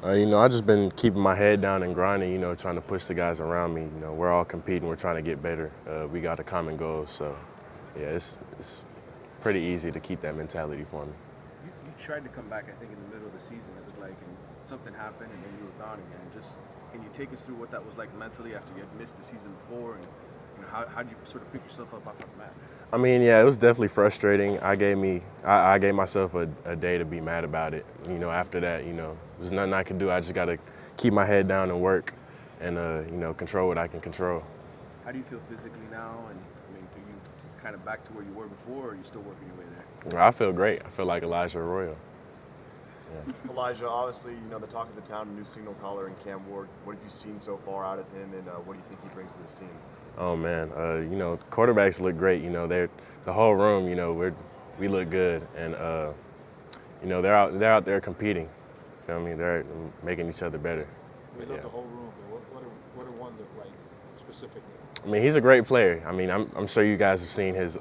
I just been keeping my head down and grinding, trying to push the guys around me. We're all competing, we're trying to get better. We got a common goal, so yeah, it's pretty easy to keep that mentality for me. You tried to come back, I think, in the middle of the season, it looked like, and something happened, and then you were gone again. Just can you take us through what that was like mentally after you had missed the season before, and how did you sort of pick yourself up after the match? Yeah, it was definitely frustrating. I gave myself a day to be mad about it. After that, there's nothing I can do. I just got to keep my head down and work and, control what I can control. How do you feel physically now? And are you kind of back to where you were before, or are you still working your way there? I feel great. I feel like Arroyo. Yeah. Elijah, obviously, the talk of the town, new signal caller in Cam Ward. What have you seen so far out of him, and what do you think he brings to this team? Oh man, quarterbacks look great. They're the whole room. We look good, and they're out there competing. Feel me? They're making each other better. We love the whole room, but what do one look like specifically? He's a great player. I'm sure you guys have seen his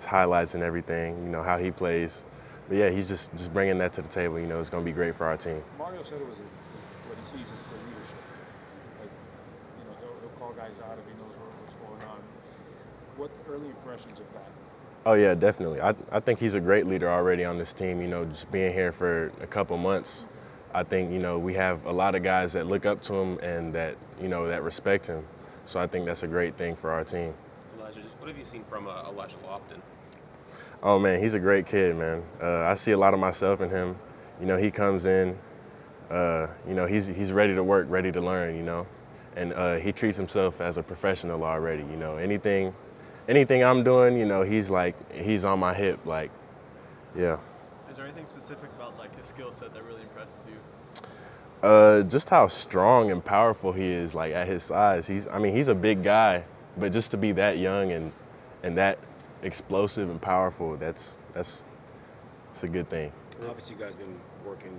highlights and everything. How he plays. But yeah, he's just bringing that to the table. It's going to be great for our team. Mario said it was what he sees as the leadership. Like, he'll call guys out if he knows what's going on. What early impressions of that? Oh yeah, definitely. I think he's a great leader already on this team. Just being here for a couple months, I think we have a lot of guys that look up to him and that that respect him. So I think that's a great thing for our team. Elijah, just what have you seen from Elijah Lofton? Oh man, he's a great kid, man. I see a lot of myself in him. He comes in, he's ready to work, ready to learn, and he treats himself as a professional already. Anything I'm doing, he's on my hip, yeah. Is there anything specific about his skill set that really impresses you? Just how strong and powerful he is, at his size. He's a big guy, but just to be that young and that explosive and powerful, that's a good thing. Obviously, you guys been working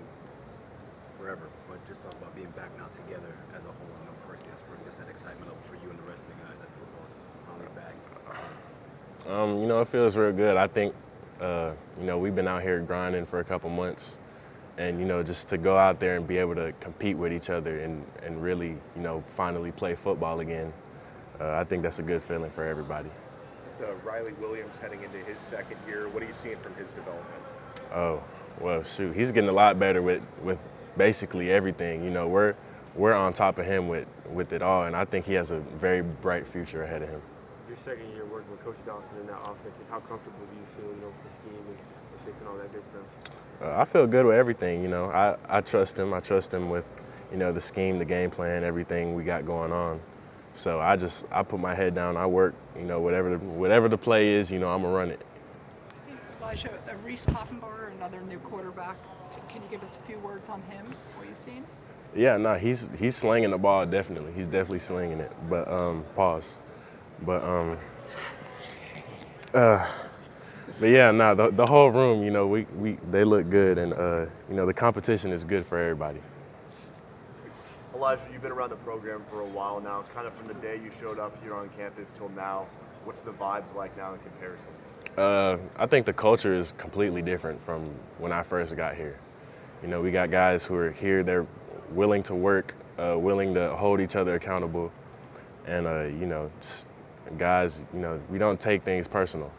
forever, but just talk about being back now together as a whole. First day of spring, just that excitement level for you and the rest of the guys that football's finally back. It feels real good. I think, we've been out here grinding for a couple months, and just to go out there and be able to compete with each other and really, finally play football again. I think that's a good feeling for everybody. Riley Williams heading into his second year. What are you seeing from his development? Oh, well, shoot, he's getting a lot better with basically everything. We're on top of him with it all, and I think he has a very bright future ahead of him. Your second year working with Coach Dawson in that offense, just how comfortable do you feel, with the scheme and the fits and all that good stuff? I feel good with everything. I trust him. I trust him with, the scheme, the game plan, everything we got going on. So I put my head down, I work, whatever the play is, I'm gonna run it. Elijah, Reese Poffenbarger, another new quarterback. Can you give us a few words on him, what you've seen? Yeah, no, he's slinging the ball, definitely. He's definitely slinging it, but pause. But yeah, no, the whole room, they look good, and the competition is good for everybody. Elijah, you've been around the program for a while now. Kind of from the day you showed up here on campus till now, what's the vibes like now in comparison? I think the culture is completely different from when I first got here. We got guys who are here, they're willing to work, willing to hold each other accountable, and, just guys, we don't take things personal.